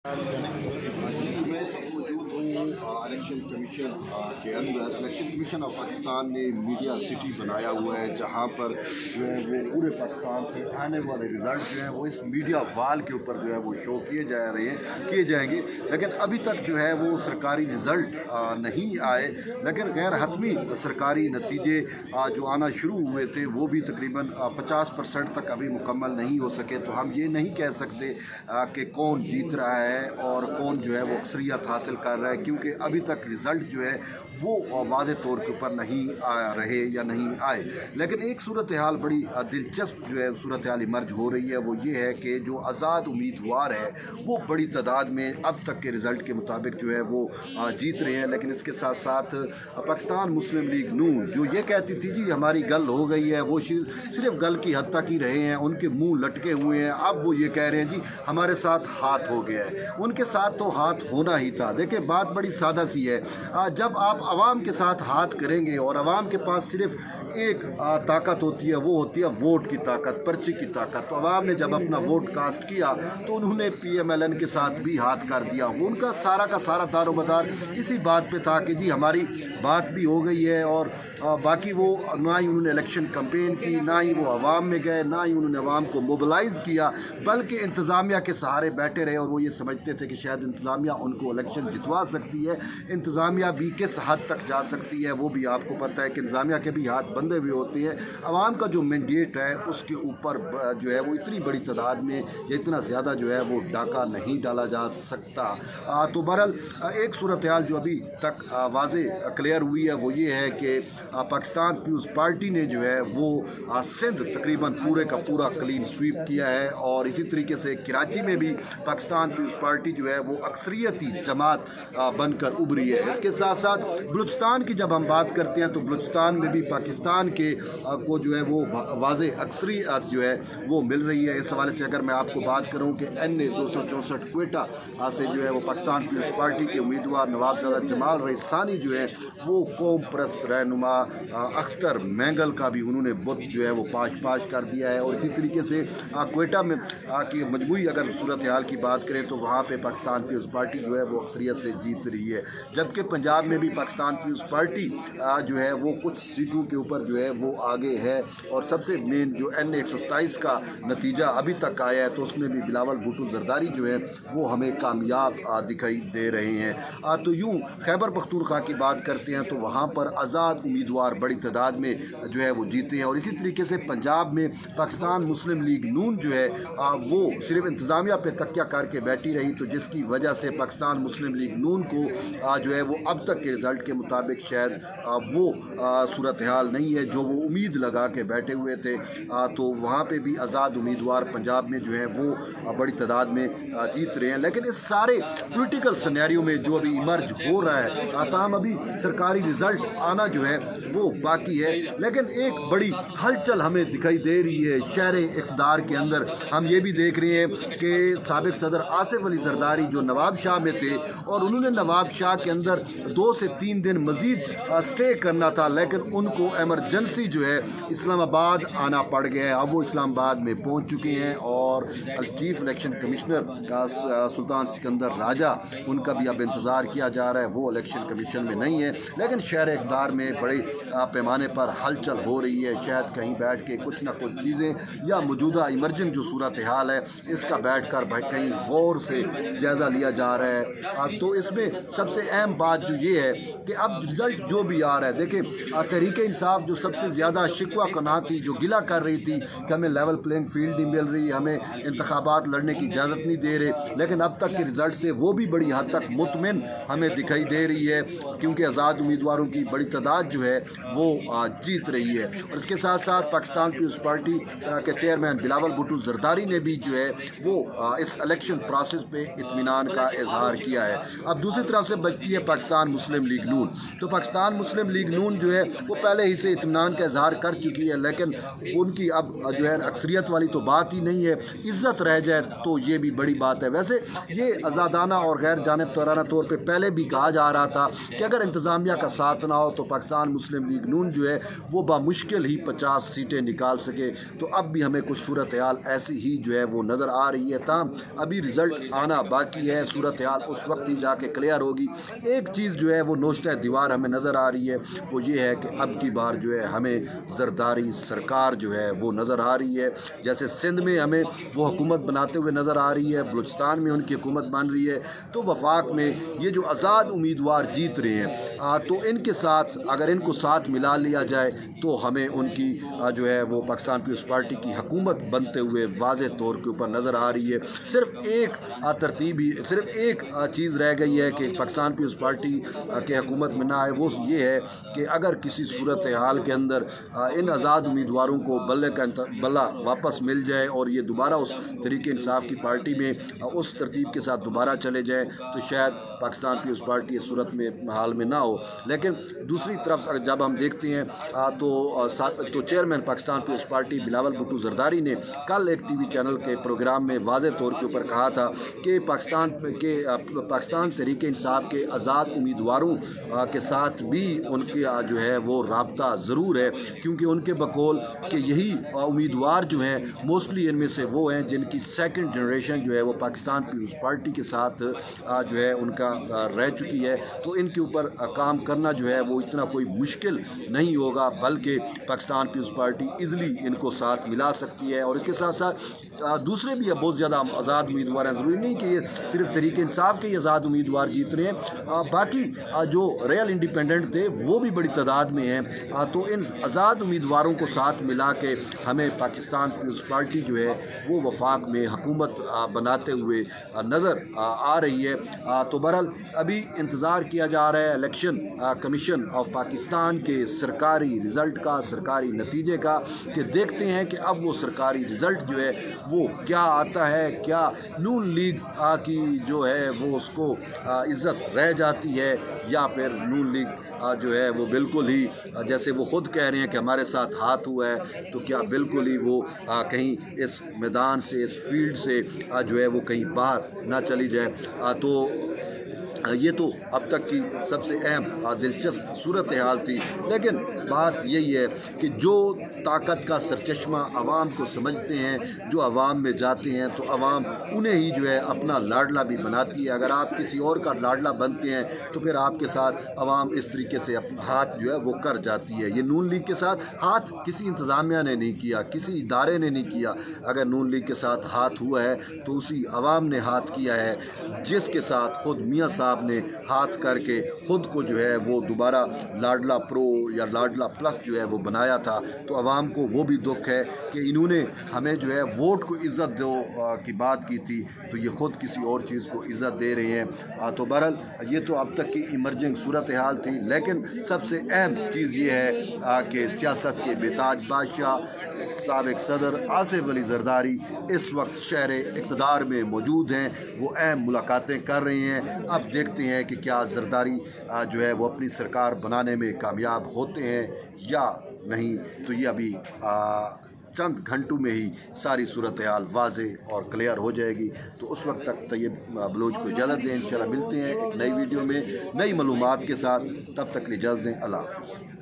जी, मैं इस वक्त मौजूद हूँ इलेक्शन कमीशन के अंदर। इलेक्शन कमीशन ऑफ पाकिस्तान ने मीडिया सिटी बनाया हुआ है, जहाँ पर जो है वो पूरे पाकिस्तान से आने वाले रिज़ल्ट जो हैं वो इस मीडिया वाल के ऊपर जो है वो शो किए जाएंगे। लेकिन अभी तक जो है वो सरकारी रिज़ल्ट नहीं आए, लेकिन गैर हतमी सरकारी नतीजे जो आना शुरू हुए थे वो भी तकरीबन 50% तक अभी मुकम्मल नहीं हो सके। तो हम ये नहीं कह सकते कि कौन जीत रहा है और कौन जो है वो अक्सरियत हासिल कर रहा है, क्योंकि अभी तक रिज़ल्ट जो है वो वाज़े तौर के ऊपर नहीं आ रहे या नहीं आए। लेकिन एक सूरत हाल बड़ी दिलचस्प जो है सूरत हाल इमर्ज हो रही है, वो ये है कि जो आज़ाद उम्मीदवार है वो बड़ी तादाद में अब तक के रिज़ल्ट के मुताबिक जो है वो जीत रहे हैं। लेकिन इसके साथ साथ पाकिस्तान मुस्लिम लीग नून जो ये कहती थी जी हमारी गल हो गई है, वो सिर्फ गल की हद तक ही रहे हैं, उनके मुंह लटके हुए हैं। अब वो ये कह रहे हैं जी हमारे साथ हाथ हो गया है। उनके साथ तो हाथ होना ही था। देखिए बात बड़ी सादा सी है, जब आप आवाम के साथ हाथ करेंगे और आवाम के पास सिर्फ एक ताकत होती है, वो होती है वोट की ताकत, पर्ची की ताकत। तो आवाम ने जब अपना वोट कास्ट किया तो उन्होंने PMLN के साथ भी हाथ कर दिया। उनका सारा का सारा दारोमदार इसी बात पे था कि जी हमारी बात भी हो गई है, और बाकी वो ना ही उन्होंने इलेक्शन कैंपेन की, ना ही वो आवाम में गए, ना ही उन्होंने आवाम को मोबिलाइज़ किया, बल्कि इंतज़ामिया के सहारे बैठे रहे। और वो ये समझते थे कि शायद इंतज़ामिया उनको इलेक्शन जितवा सकती है। इंतज़ामिया भी किस हद तक जा सकती है वो भी आपको पता है कि इंतज़ामिया के भी हाथ बंधे हुए होते हैं। आवाम का जो मैंडेट है उसके ऊपर जो है वो इतनी बड़ी तादाद में या इतना ज़्यादा जो है वो डाका नहीं डाला जा सकता। तो बहरहाल एक सूरत हाल जो अभी तक वाज़े क्लियर हुई है वो ये है कि पाकिस्तान पीपल्स पार्टी ने जो है वो सिंध तकरीबन पूरे का पूरा क्लीन स्वीप किया है, और इसी तरीके से कराची में भी पाकिस्तान पीपल्स पार्टी जो है वो अक्सरियती जमात बनकर उभरी है। इसके साथ साथ बलूचिस्तान की जब हम बात करते हैं तो बलूचिस्तान में भी पाकिस्तान के को जो है वो वाज़े अक्सरियत जो है वो मिल रही है। इस हवाले से अगर मैं आपको बात करूँ कि NA 264 क्वेटा से जो है वो पाकिस्तान पीपल्स पार्टी के उम्मीदवार नवाबजादा जमाल रईसानी जो है वो कौम परस्त रहनुमा अख्तर मैंगल का भी उन्होंने बुत जो है वो पाश कर दिया है। और इसी तरीके से क्वेटा में की मजमूई अगर सूरत हाल की बात करें तो वहाँ पे पाकिस्तान पीपल्स पार्टी जो है वो अक्सरियत से जीत रही है, जबकि पंजाब में भी पाकिस्तान पीपल्स पार्टी जो है वो कुछ सीटों के ऊपर जो है वो आगे है। और सबसे मेन जो NA 127 का नतीजा अभी तक आया है तो उसमें भी बिलावल भुट्टो जरदारी जो है वो हमें कामयाब दिखाई दे रहे हैं। तो यूँ खैबर पख्तूनख्वा की बात करते हैं तो वहाँ पर आज़ाद उम्मीदवार बड़ी तादाद में जो है वो जीते हैं। और इसी तरीके से पंजाब में पाकिस्तान मुस्लिम लीग नून जो है वो सिर्फ इंतज़ामिया पे तकिया करके बैठी रही, तो जिसकी वजह से पाकिस्तान मुस्लिम लीग नून को जो है वो अब तक के रिज़ल्ट के मुताबिक शायद वो सूरत हाल नहीं है जो वो उम्मीद लगा के बैठे हुए थे। तो वहाँ पे भी आज़ाद उम्मीदवार पंजाब में जो है वो बड़ी तादाद में जीत रहे हैं। लेकिन इस सारे पॉलिटिकल सिनेरियो में जो अभी इमर्ज हो रहा है, ताहम अभी सरकारी रिज़ल्ट आना जो है वो बाकी है। लेकिन एक बड़ी हलचल हमें दिखाई दे रही है शहर इक़्तिदार के अंदर। हम ये भी देख रहे हैं कि साबिक़ सदर आसिफ अली जरदारी जो नवाब शाह में थे और उन्होंने नवाब शाह के अंदर 2 से 3 दिन मज़ीद स्टे करना था, लेकिन उनको एमरजेंसी जो है इस्लामाबाद आना पड़ गया है। अब वो इस्लामाबाद में पहुंच चुके हैं और चीफ इलेक्शन कमिश्नर का सुल्तान सिकंदर राजा उनका भी अब इंतज़ार किया जा रहा है। वो इलेक्शन कमीशन में नहीं है, लेकिन शहर इक़्तिदार में बड़े पैमाने पर हलचल हो रही है। शायद कहीं बैठ के कुछ ना कुछ चीज़ें या मौजूदा इमर्जिंग जो सूरत हाल है इसका बैठ कर भाई कहीं गौर से जायज़ा लिया जा रहा है। तो इसमें सबसे अहम बात जो ये है कि अब रिज़ल्ट जो भी आ रहा है, देखिए तहरीक इंसाफ जो सबसे ज़्यादा शिकवा कना थी, जो गिला कर रही थी कि हमें लेवल प्लेइंग फील्ड नहीं मिल रही, हमें इंतखाबात लड़ने की इजाज़त नहीं दे रहे, लेकिन अब तक के रिज़ल्ट से वो भी बड़ी हद तक मुतमिन हमें दिखाई दे रही है, क्योंकि आज़ाद उम्मीदवारों की बड़ी तादाद जो है वो जीत रही है। और इसके साथ साथ पाकिस्तान पीपल्स पार्टी के चेयरमैन बिलावल भुट्टो जरदारी ने भी जो है वो इस इलेक्शन प्रोसेस पे इत्मीनान का इजहार किया है। अब दूसरी तरफ से बचती है पाकिस्तान मुस्लिम लीग नून। तो पाकिस्तान मुस्लिम लीग नून जो है वो पहले ही से इत्मीनान का इजहार कर चुकी है, लेकिन उनकी अब जो है अक्सरियत वाली तो बात ही नहीं है, इज्जत रह जाए तो ये भी बड़ी बात है। वैसे ये आज़ादाना और गैर जानिबदाराना तौर पे पहले भी कहा जा रहा था कि अगर इंतज़ामिया का साथ ना हो तो पाकिस्तान मुस्लिम लीग नून जो है वो बामुश्किल ही 50 सीटें निकाल सके। तो अब भी हमें कुछ सूरत हाल ऐसी ही जो है वो नज़र आ रही है। ताम अभी रिज़ल्ट आना बाकी है, सूरत हाल उस वक्त ही जाके क्लियर होगी। एक चीज़ जो है वो नोश्ता दीवार हमें नज़र आ रही है, वो ये है कि अब की बार जो है हमें जरदारी सरकार जो है वो नज़र आ रही है। जैसे सिंध में हमें वो हुकूमत बनाते हुए नज़र आ रही है, बलूचिस्तान में उनकी हुकूमत बन रही है, तो वफाक में ये जो आज़ाद उम्मीदवार जीत रहे हैं तो इनके साथ अगर इनको साथ मिला लिया जाए तो हमें उनकी जो है वो पाकिस्तान पीपल्स पार्टी की हुकूमत बनते हुए वाज़े तौर के ऊपर नज़र आ रही है। सिर्फ एक तरतीब ही, सिर्फ एक चीज़ रह गई है कि पाकिस्तान पीपल्स पार्टी के हुकूमत में ना आए, वो ये है कि अगर किसी सूरत हाल के अंदर इन आज़ाद उम्मीदवारों को बल्ला वापस मिल जाए और ये दोबारा उस तरीके इंसाफ की पार्टी में उस तरतीब के साथ दोबारा चले जाएँ तो शायद पाकिस्तान पीपल्स पार्टी इस सूरत में हाल में ना हो। लेकिन दूसरी तरफ जब हम देखते हैं तो chairman Pakistan Peoples Party Bilawal Bhutto Zardari ने कल एक टीवी चैनल के प्रोग्राम में वाज़े तौर के ऊपर कहा था कि पाकिस्तान तहरीक इंसाफ के आज़ाद उम्मीदवारों के साथ भी उनके जो है वो राब्ता ज़रूर है, क्योंकि उनके बकौल कि यही उम्मीदवार जो हैं मोस्टली इनमें से वो हैं जिनकी सेकंड जनरेशन जो है वो पाकिस्तान पीपल्स पार्टी के साथ जो है उनका रह चुकी है। तो इनके ऊपर काम करना जो है वो इतना कोई मुश्किल नहीं होगा, बल्कि पाकिस्तान पीपल्स पार्टी ईज़िली इनको साथ मिला सकती है। और इसके साथ साथ दूसरे भी बहुत ज़्यादा आज़ाद उम्मीदवार हैं, ज़रूरी नहीं कि ये सिर्फ तहरीक इंसाफ के आज़ाद उम्मीदवार जीत रहे हैं, बाकी जो रियल इंडिपेंडेंट थे वो भी बड़ी तादाद में हैं। तो इन आज़ाद उम्मीदवारों को साथ मिला के हमें पाकिस्तान पीपल्स पार्टी जो है वो वफाक में हुकूमत बनाते हुए नज़र आ रही है। तो बहरहाल अभी इंतज़ार किया जा रहा है इलेक्शन कमीशन ऑफ पाकिस्तान के सरकारी रिज़ल्ट का, सरकारी नतीजे का, कि देखते हैं कि अब वो सरकारी रिज़ल्ट जो है वो क्या आता है, क्या नून लीग की जो है वो उसको इज़्ज़त रह जाती है या फिर नून लीग जो है वो बिल्कुल ही जैसे वो ख़ुद कह रहे हैं कि हमारे साथ हाथ हुआ है, तो क्या बिल्कुल ही वो कहीं इस मैदान से, इस फील्ड से जो है वो कहीं बाहर ना चली जाए। तो ये तो अब तक की सबसे अहम दिलचस्प सूरत हाल थी। लेकिन बात यही है कि जो ताकत का सरचश्मा आवाम को समझते हैं, जो आवाम में जाते हैं, तो आवाम उन्हें ही जो है अपना लाडला भी बनाती है। अगर आप किसी और का लाडला बनते हैं तो फिर आपके साथ आवाम इस तरीके से हाथ जो है वो कर जाती है। ये नून लीग के साथ हाथ किसी इंतज़ामिया ने नहीं किया, किसी इदारे ने नहीं किया। अगर नून लीग के साथ हाथ हुआ है तो उसी आवाम ने हाथ किया है जिसके साथ ख़ुद मियाँ साहब ने हाथ करके ख़ुद को जो है वो दोबारा लाडला प्रो या लाडला प्लस जो है वो बनाया था। तो आवाम को वो भी दुख है कि इन्होंने हमें जो है वोट को इज़्ज़त दो की बात की थी, तो ये ख़ुद किसी और चीज़ को इज़्ज़त दे रहे हैं। तो बहरहाल ये तो अब तक की इमर्जिंग सूरत हाल थी। लेकिन सबसे अहम चीज़ ये है कि सियासत के बेताज बादशाह साबिक सदर आसिफ अली जरदारी इस वक्त शहर इक़्तिदार में मौजूद हैं, वो अहम मुलाकातें कर रहे हैं। अब देखते हैं कि क्या जरदारी जो है वो अपनी सरकार बनाने में कामयाब होते हैं या नहीं। तो ये अभी चंद घंटों में ही सारी सूरत हाल वाज़े और क्लियर हो जाएगी। तो उस वक्त तक तैयब बलोच को इजाज़त दें। इंशाल्लाह मिलते हैं एक नई वीडियो में नई मालूमात के साथ, तब तक इजाज़त दें। अल्लाह हाफ़िज़।